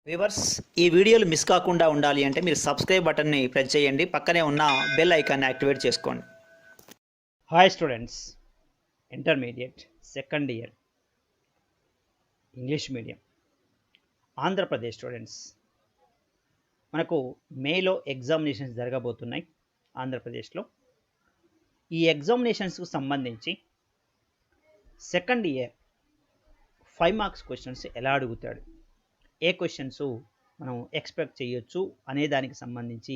Viewers ఈ వీడియోలు miss కాకుండా ఉండాలి అంటే మీరు సబ్స్క్రైబ్ బటన్ని ప్రెస్ చేయండి, పక్కనే ఉన్న బెల్ ఐకాన్ని యాక్టివేట్ చేసుకోండి. Hi students, intermediate second year English medium Andhra Pradesh students, మనకు మేలో ఎగ్జామినేషన్స్ జరగబోతున్నాయి ఆంధ్రప్రదేశ్లో. ఈ ఎగ్జామినేషన్స్కు సంబంధించి సెకండ్ ఇయర్ 5 మార్క్స్ క్వశ్చన్స్ ఎలా అడుగుతాడు, ఏ క్వశ్చన్స్ మనం ఎక్స్పెక్ట్ చేయొచ్చు అనే దానికి సంబంధించి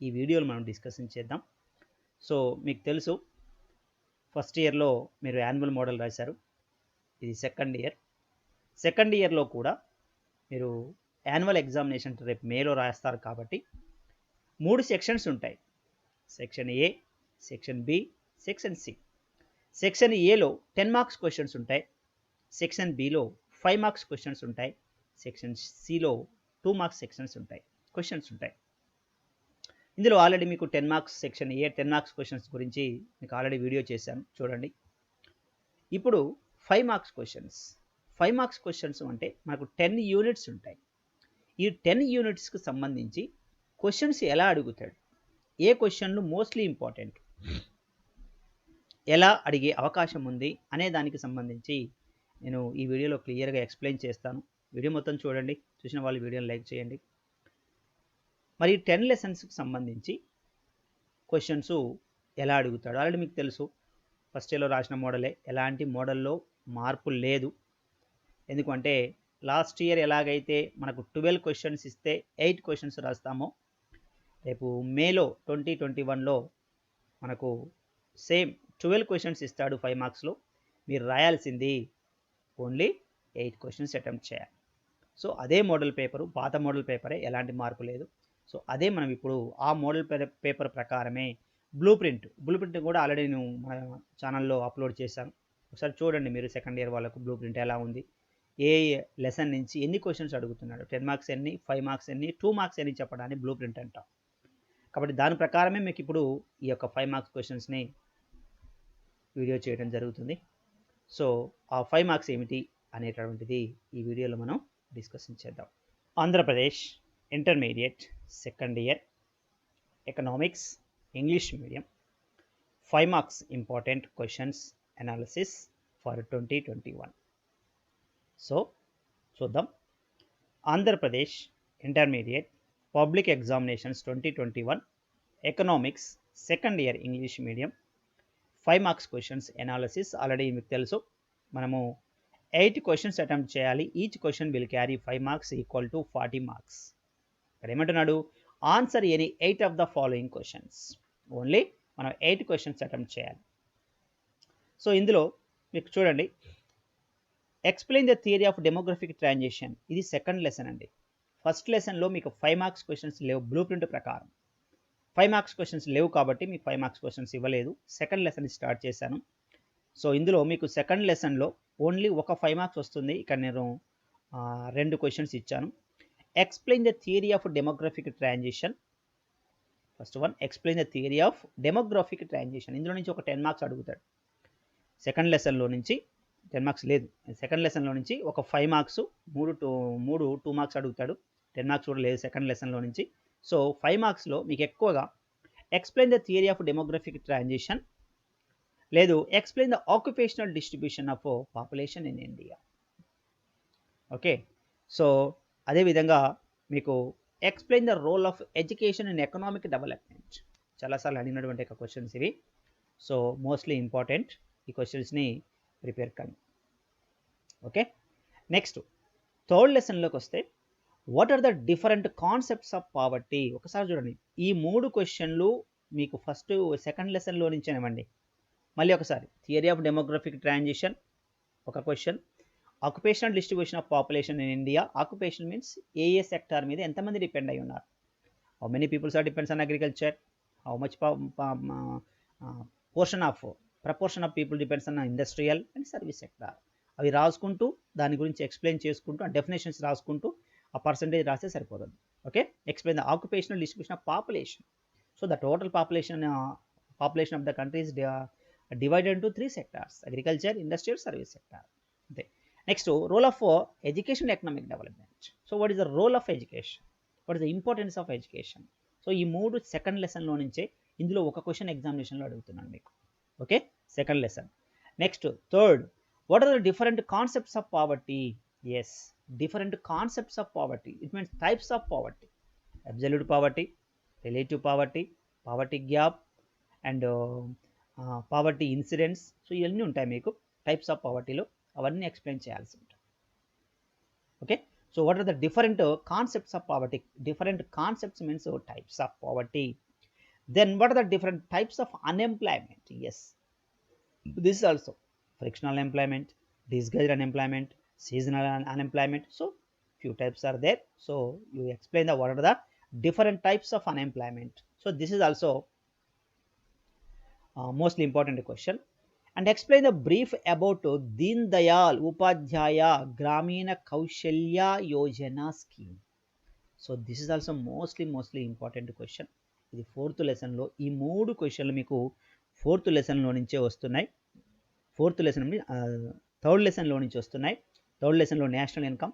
ఈ వీడియోలో మనం డిస్కషన్ చేద్దాం. సో మీకు తెలుసు, ఫస్ట్ ఇయర్లో మీరు యాన్యువల్ మోడల్ రాశారు, ఇది సెకండ్ ఇయర్లో కూడా మీరు యాన్యువల్ ఎగ్జామినేషన్ రేపు మేలో రాస్తారు కాబట్టి 3 సెక్షన్స్ ఉంటాయి. Section A, section B, section C. Section ఏలో 10 మార్క్స్ క్వశ్చన్స్ ఉంటాయి, సెక్షన్ బిలో 5 మార్క్స్ క్వశ్చన్స్ ఉంటాయి, సెక్షన్ సిలో 2 మార్క్స్ క్వశ్చన్స్ ఉంటాయి. ఇందులో ఆల్రెడీ మీకు 10 marks section A 10 marks questions గురించి మీకు ఆల్రెడీ వీడియో చేశాను, చూడండి. ఇప్పుడు 5 మార్క్స్ క్వశ్చన్స్ అంటే మనకు 10 యూనిట్స్ ఉంటాయి. ఈ 10 యూనిట్స్కి సంబంధించి క్వశ్చన్స్ ఎలా అడుగుతాడు, ఏ క్వశ్చన్లు మోస్ట్లీ ఇంపార్టెంట్, ఎలా అడిగే అవకాశం ఉంది అనే దానికి సంబంధించి నేను ఈ వీడియోలో క్లియర్గా ఎక్స్ప్లెయిన్ చేస్తాను. వీడియో మొత్తం చూడండి, చూసిన వాళ్ళు వీడియోని లైక్ చేయండి. మరి 10 లెసన్స్కి సంబంధించి క్వశ్చన్స్ ఎలా అడుగుతాడు ఆల్రెడీ మీకు తెలుసు. ఫస్ట్ ఇయర్లో రాసిన మోడలే, ఎలాంటి మోడల్లో మార్పు లేదు. ఎందుకంటే లాస్ట్ ఇయర్ ఎలాగైతే మనకు 12 క్వశ్చన్స్ ఇస్తే 8 క్వశ్చన్స్ రాస్తామో, రేపు మేలో 2021లో మనకు సేమ్ 12 క్వశ్చన్స్ ఇస్తాడు 5 మార్క్స్లో. మీరు రాయాల్సింది ఓన్లీ 8 క్వశ్చన్స్ అటెంప్ట్ చేయాలి. సో అదే మోడల్ పేపరు, పాత మోడల్ పేపరే, ఎలాంటి మార్పు లేదు. సో అదే మనం ఇప్పుడు ఆ మోడల్ పేపర్ ప్రకారమే బ్లూ ప్రింట్ కూడా ఆల్రెడీ నేను మన ఛానల్లో అప్లోడ్ చేశాను. ఒకసారి చూడండి మీరు, సెకండ్ ఇయర్ వాళ్ళకు బ్లూ ప్రింట్ ఎలా ఉంది, ఏ లెసన్ నుంచి ఎన్ని క్వశ్చన్స్ అడుగుతున్నాడు, 10 మార్క్స్ ఎన్ని, 5 మార్క్స్ ఎన్ని, 2 మార్క్స్ ఎన్ని చెప్పడానికి బ్లూ ప్రింట్ అంటాం. కాబట్టి దాని ప్రకారమే మీకు ఇప్పుడు ఈ యొక్క 5 మార్క్స్ క్వశ్చన్స్ని వీడియో చేయడం జరుగుతుంది. సో ఆ 5 మార్క్స్ ఏమిటి అనేటటువంటిది ఈ వీడియోలో మనం డిస్కషన్ చేద్దాం. Andhra Pradesh intermediate second year economics English medium 5 marks important questions analysis for 2021. So చూద్దాం. Andhra Pradesh intermediate public examinations 2021 economics second year English medium 5 marks questions analysis. Already మీకు తెలుసు, మనము 8 క్వశ్చన్స్ అటెంప్ట్ చేయాలి. Each question will carry 5 marks equal to 40 marks. ఇక్కడ ఏమంటున్నాడు, answer any 8 of the following questions. Only మనం 8 questions attempt చేయాలి. So ఇందులో మీకు చూడండి, explain the theory of demographic transition, ఇది సెకండ్ లెసన్ అండి. ఫస్ట్ లెసన్లో మీకు 5 మార్క్స్ క్వశ్చన్స్ లేవు, బ్లూ ప్రింట్ ప్రకారం 5 మార్క్స్ క్వశ్చన్స్ లేవు కాబట్టి మీకు 5 మార్క్స్ క్వశ్చన్స్ ఇవ్వలేదు. సెకండ్ లెసన్ స్టార్ట్ చేశాను. సో ఇందులో మీకు సెకండ్ లెసన్లో ఓన్లీ ఒక 5 మార్క్స్ వస్తుంది. ఇక్కడ నేను 2 క్వశ్చన్స్ ఇచ్చాను. Explain the theory of demographic transition. First one, explain the theory of demographic transition. ఇందులో నుంచి ఒక 10 మార్క్స్ అడుగుతాడు. సెకండ్ లెసన్లో నుంచి 10 మార్క్స్ లేదు, సెకండ్ లెసన్లో నుంచి ఒక 5 మార్క్స్, 2 మార్క్స్ అడుగుతాడు. 10 మార్క్స్ కూడా లేదు సెకండ్ లెసన్లో నుంచి. సో 5 మార్క్స్లో మీకు ఎక్కువగా explain the theory of demographic transition, లేదు explain the occupational distribution of population in India. Okay, so అదేవిధంగా మీకు explain the role of education in economic development. చాలాసార్లు అడిగినటువంటి ఒక క్వశ్చన్స్ ఇవి. సో మోస్ట్లీ ఇంపార్టెంట్, ఈ క్వశ్చన్స్ని ప్రిపేర్ కండి. ఓకే, నెక్స్ట్ థర్డ్ లెసన్లోకి వస్తే, what are the different concepts of poverty. ఒకసారి చూడండి, ఈ 3 క్వశ్చన్లు మీకు ఫస్ట్ సెకండ్ లెసన్లో నుంచి ఇవ్వండి. మళ్ళీ ఒకసారి, థియరీ ఆఫ్ డెమోగ్రఫిక్ ట్రాన్సిషన్ ఒక question, occupational distribution of population in India. Occupation means ఏ సెక్టార్ మీద ఎంతమంది డిపెండ్ అయి ఉన్నారు, how many peoples are depends on agriculture, how much proportion of people depends on industrial and service sector. అవి రాసుకుంటూ దాని గురించి ఎక్స్ప్లెయిన్ చేసుకుంటూ, ఆ డెఫినేషన్స్ రాసుకుంటూ ఆ పర్సంటేజ్ రాస్తే సరిపోతుంది. Okay, explain the occupational distribution of population. So the total population of the country is divided into 3 sectors: agriculture, industrial, service sector. అంతే. Next, role of education economic development. So what is the role of education, what is the importance of education. So ఈ 3 second లెసన్లో నుంచే ఇందులో ఒక question ఎగ్జామినేషన్లో అడుగుతున్నాను మీకు. Okay, second lesson. Next third, what are the different concepts of poverty. Yes, different concepts of poverty, it means types of poverty. Absolute poverty, relative poverty, poverty gap and poverty incidents. So ఇవన్నీ ఉంటాయి మీకు types of పావర్టీలో, అవన్నీ explain చేయాల్సి ఉంటుంది. Okay, so what are the different concepts of poverty. Different concepts means types of poverty. Then what are the different types of unemployment? Yes, this is also frictional employment, disguised unemployment, seasonal unemployment. So few types are there. So you explain the what are the different types of unemployment. So this is also mostly important question. And explain the brief about Deen Dayal Upadhyaya Gramina Kaushalya Yojana scheme. So this is also mostly important question. ఇది 4th లెసన్లో ఈ 3 క్వశ్చన్లు మీకు 4th లెసన్లో నుంచే వస్తున్నాయి. 4th lesson third లెసన్లో నుంచి వస్తున్నాయి. థర్డ్ లెసన్లో national income,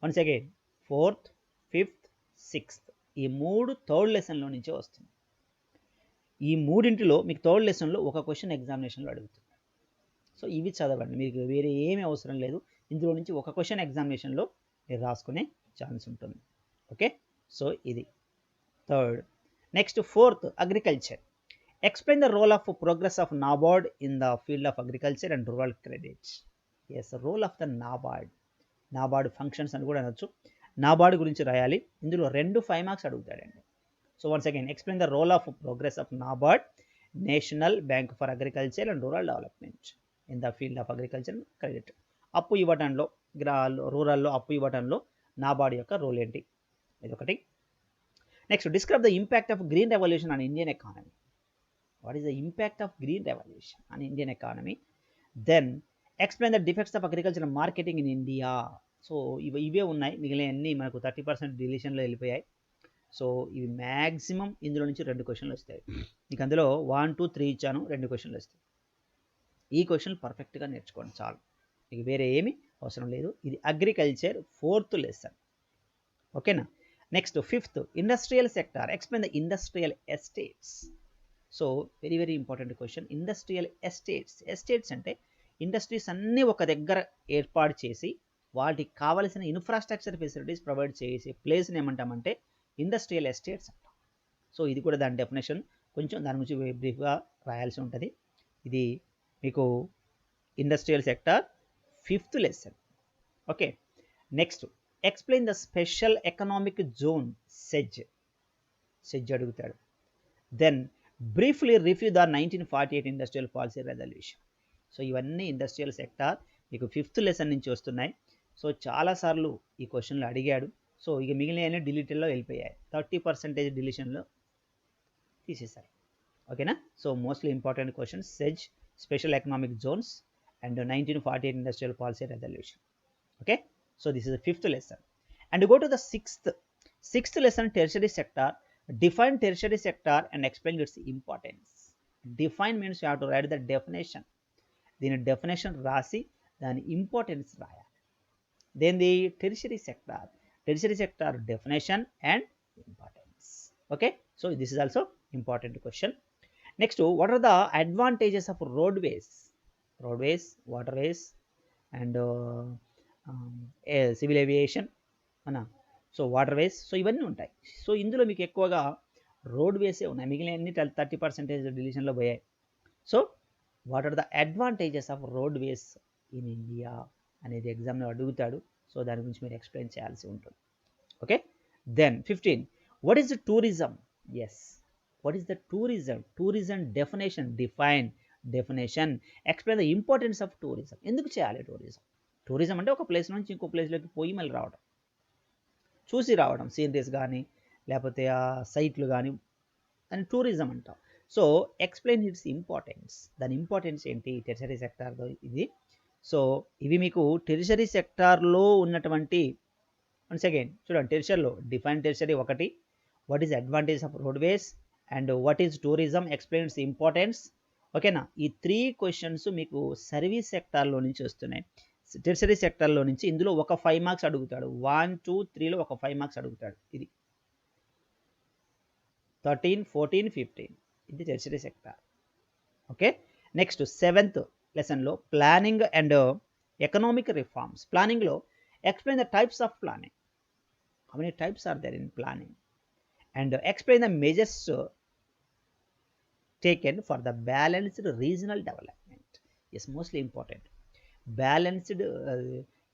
once again 4th, 5th, 6th ఈ 3 థర్డ్ లెసన్లో నుంచే వస్తున్నాయి. ఈ మూడింటిలో మీకు థర్డ్ లెసన్లో ఒక క్వశ్చన్ ఎగ్జామినేషన్లో అడుగుతుంది. సో ఇవి చదవండి, మీకు వేరే ఏమీ అవసరం లేదు. ఇందులో నుంచి ఒక క్వశ్చన్ ఎగ్జామినేషన్లో మీరు రాసుకునే ఛాన్స్ ఉంటుంది. ఓకే, సో ఇది third. Next, 4th, agriculture. Explain the role of progress of NABARD in the field of agriculture and rural credit. Yes, role of the NABARD. NABARD functions అని కూడా అనొచ్చు. NABARD గురించి రాయాలి. ఇందులో 2 5 మార్క్స్ అడుగుతాడండి. So once again explain the role of progress of NABARD, national bank for agriculture and rural development in the field of agriculture and credit. అప్పు ఇవ్వటంలో, రూరల్లో అప్పు ఇవ్వటంలో NABARD యొక్క రోల్ ఏంటి, ఇది ఒకటి. Next, describe the impact of green revolution on Indian economy. What is the impact of green revolution on Indian economy? Then explain the defects of agricultural marketing in India. So ఇవే ఉన్నాయి, మిగిలిన అన్నీ మనకు 30% డిలీషన్లో వెళ్ళిపోయాయి. So ఇవి maximum ఇందులో నుంచి 2 క్వశ్చన్లు వస్తాయి. మీకు అందులో 1, 2, 3 ఇచ్చాను, 2 క్వశ్చన్లు వస్తాయి. ఈ క్వశ్చన్ పర్ఫెక్ట్గా నేర్చుకోండి చాలు, మీకు వేరే ఏమీ అవసరం లేదు. ఇది అగ్రికల్చర్ 4th లెసన్. ఓకేనా. Next 5th, industrial sector. Explain the industrial estates. So very important question. Industrial estates. Estates అంటే ఇండస్ట్రీస్ అన్నీ ఒక దగ్గర ఏర్పాటు చేసి వాటికి కావలసిన ఇన్ఫ్రాస్ట్రక్చర్ ఫెసిలిటీస్ ప్రొవైడ్ చేసే ప్లేస్ని ఏమంటామంటే ఇండస్ట్రియల్ ఎస్టేట్స్ అంటాం. సో ఇది కూడా దాని డెఫినేషన్ కొంచెం దాని గురించి బ్రీఫ్గా రాయాల్సి ఉంటుంది. ఇది మీకు industrial sector 5th lesson. Okay, next explain the special economic zone SEZ అడుగుతాడు. Then briefly review the 1948 industrial policy resolution. So ఇవన్నీ ఇండస్ట్రియల్ సెక్టార్ మీకు 5th లెసన్ నుంచి వస్తున్నాయి. సో చాలాసార్లు ఈ క్వశ్చన్లు అడిగాడు. సో ఇక మిగిలిన డిలీటెడ్లో వెళ్ళిపోయాయి, 30% డిలీషన్లో తీసేశారు. ఓకేనా. So mostly important question SEZ, special economic zones and 1948 industrial policy resolution. Okay, so this is the 5th lesson. And go to the 6th lesson, tertiary sector. Define tertiary sector and explain its importance. Define means you have to write the definition. Then definition rasi, then importance raya. Then the tertiary sector definition and importance. Okay, so this is also important question. Next, what are the advantages of roadways, waterways and civil aviation అన్నా. So waterways, so ఇవన్నీ ఉంటాయి. So ఇందులో మీకు ఎక్కువగా రోడ్వేసే ఉన్నాయి, మిగిలిన అన్ని 30% డిలీషన్లో పోయాయి. So what are the advantages of roadways in India అనేది ఎగ్జామ్లో అడుగుతాడు. సో దాని గురించి మీరు ఎక్స్ప్లెయిన్ చేయాల్సి ఉంటుంది. Okay, then 15, what is the tourism. Yes, what is the tourism definition. Definition explain the importance of tourism. ఎందుకు చేయాలి టూరిజం అంటే ఒక ప్లేస్ నుంచి ఇంకో ప్లేస్లోకి పోయి మళ్ళీ రావడం, చూసి రావడం, సీనరీస్ కానీ లేకపోతే ఆ సైట్లు కానీ, అని టూరిజం అంటాం. సో ఎక్స్ప్లెయిన్ ఇట్స్ ఇంపార్టెన్స్, దాని ఇంపార్టెన్స్ ఏంటి టెరిషరీ సెక్టార్లో ఇది. సో ఇవి మీకు టెరిషరీ సెక్టార్లో ఉన్నటువంటి, వన్స్ అగైన్ చూడండి, టెరిషరీలో డిఫైన్ టెరిషరీ ఒకటి, what is advantage of roadways and what is tourism, explain its importance. ఓకేనా. ఈ 3 క్వశ్చన్స్ మీకు సర్వీస్ సెక్టార్లో నుంచి వస్తున్నాయి. టెర్షరీ సెక్టర్లో నుంచి ఇందులో ఒక 5 మార్క్స్ అడుగుతాడు. 1, 2, 3లో ఒక 5 మార్క్స్ అడుగుతాడు. ఇది 13, 14, 15 ఇది tertiary sector. Okay, next 7th లెసన్లో ప్లానింగ్ అండ్ ఎకనామిక్ రిఫార్మ్స్. ప్లానింగ్లో explain the types of planning. How many types are there in planning and explain the measures taken for the balanced regional development. Yes, mostly important. Balanced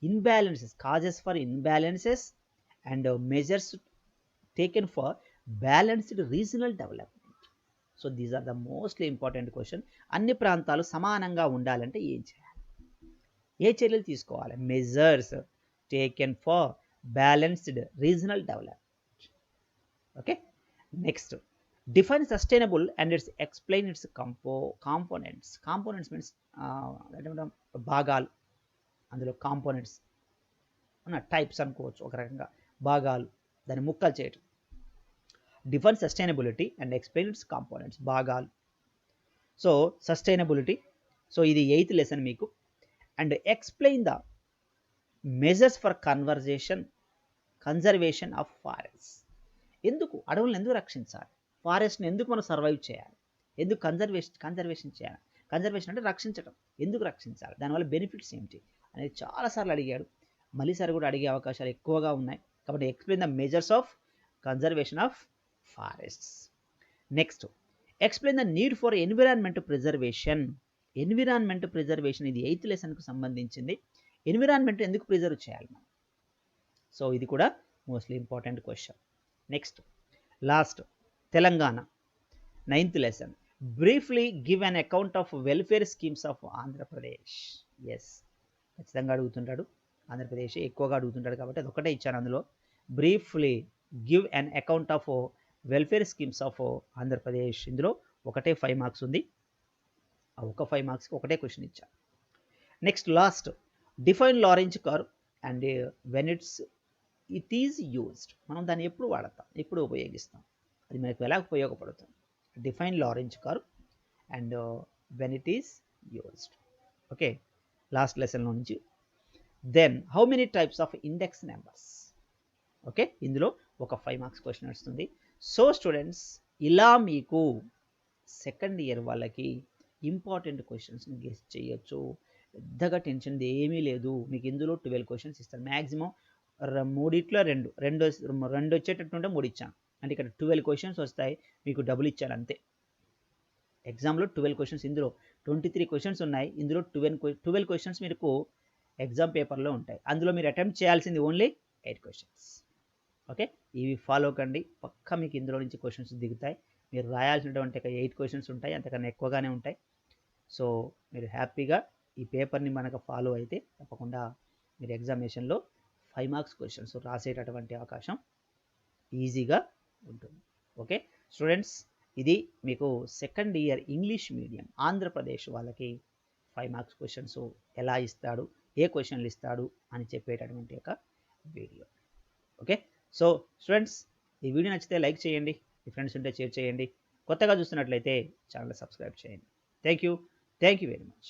imbalances, causes for imbalances and measures taken for balanced regional development. So these are the mostly important question. అన్ని ప్రాంతాలు సమానంగా ఉండాలంటే ఏం చేయాలి, ఏ చర్యలు తీసుకోవాలి? Measures taken for balanced regional development. Okay, next define sustainable and its explain its components. Components means భాగాలు, అందులో కాంపోనెంట్స్ టైప్స్ అనుకోవచ్చు, ఒక రకంగా భాగాలు, దాన్ని ముక్కలు చేయటం. Define sustainability and explain it's components, భాగాలు. సో సస్టైనబిలిటీ, సో ఇది 8th లెసన్ మీకు. And explain the measures for conservation of forest. ఎందుకు అడవులను ఎందుకు రక్షించాలి, ఫారెస్ట్ని ఎందుకు మనం సర్వైవ్ చేయాలి, ఎందుకు కన్జర్వేషన్ చేయాలి? కన్జర్వేషన్ అంటే రక్షించడం, ఎందుకు రక్షించాలి, దానివల్ల బెనిఫిట్స్ ఏమిటి అనేది చాలాసార్లు అడిగాడు. మళ్ళీసారి కూడా అడిగే అవకాశాలు ఎక్కువగా ఉన్నాయి. కాబట్టి explain the measures of conservation of forests. Next explain the need for environment preservation. Environment preservation ఇది 8th లెసన్కు సంబంధించింది. ఎన్విరాన్మెంట్ ఎందుకు ప్రిజర్వ్ చేయాలి మనం? సో ఇది కూడా mostly important question. Next last Telangana 9th lesson. Briefly give an account of welfare schemes of Andhra Pradesh. Yes, ఖచ్చితంగా అడుగుతుంటాడు, ఆంధ్రప్రదేశ్ ఎక్కువగా అడుగుతుంటాడు కాబట్టి అది ఒకటే ఇచ్చాను అందులో. Briefly give an account of welfare schemes of Andhra Pradesh. ఇందులో ఒకటే 5 మార్క్స్ ఉంది, ఆ ఒక 5 మార్క్స్కి ఒకటే క్వశ్చన్ ఇచ్చాను. Next last define Lorenz curve and when it is used. మనం దాన్ని ఎప్పుడు వాడతాం, ఎప్పుడు ఉపయోగిస్తాం, అది మనకు ఎలా ఉపయోగపడుతుంది? Define Lorenz curve and when it is used. Okay, last లెసన్లో నుంచి. Then how many types of index numbers. Okay, ఇందులో ఒక 5 మార్క్స్ క్వశ్చన్ వస్తుంది. సో స్టూడెంట్స్, ఇలా మీకు సెకండ్ ఇయర్ వాళ్ళకి ఇంపార్టెంట్ క్వశ్చన్స్ని గెస్ చేయొచ్చు. పెద్దగా టెన్షన్ ఏమీ లేదు. మీకు ఇందులో 12 క్వశ్చన్స్ ఇస్తారు. మ్యాక్సిమం 3 రెండు వచ్చేటట్టుంటే 3 ఇచ్చాను, అంటే ఇక్కడ 12 క్వశ్చన్స్ వస్తాయి. మీకు డబుల్ ఇచ్చాను అంతే. ఎగ్జామ్లో 12 క్వశ్చన్స్, ఇందులో 23 క్వశ్చన్స్ ఉన్నాయి. ఇందులో 12 క్వశ్చన్స్ మీకు ఎగ్జామ్ పేపర్లో ఉంటాయి. అందులో మీరు అటెంప్ట్ చేయాల్సింది ఓన్లీ 8 క్వశ్చన్స్. ఓకే, ఇవి ఫాలో కండి, పక్కా మీకు ఇందులో నుంచి క్వశ్చన్స్ దిగుతాయి. మీరు రాయాల్సినటువంటి 8 క్వశ్చన్స్ ఉంటాయి, అంతకన్నా ఎక్కువగానే ఉంటాయి. సో మీరు హ్యాపీగా ఈ పేపర్ని మనకు ఫాలో అయితే తప్పకుండా మీరు ఎగ్జామినేషన్లో 5 మార్క్స్ క్వశ్చన్స్ రాసేటటువంటి అవకాశం ఈజీగా ఉంటుంది. ఓకే స్టూడెంట్స్, ఇది మీకు second year English medium Andhra Pradesh వాళ్ళకి 5 మార్క్స్ క్వశ్చన్స్ ఎలా ఇస్తాడు, ఏ క్వశ్చన్లు ఇస్తాడు అని చెప్పేటటువంటి ఒక వీడియో. ఓకే, సో స్టూడెంట్స్, ఈ వీడియో నచ్చితే లైక్ చేయండి, మీ ఫ్రెండ్స్ ఉంటే షేర్ చేయండి, కొత్తగా చూస్తున్నట్లయితే ఛానల్ సబ్స్క్రైబ్ చేయండి. Thank you very much.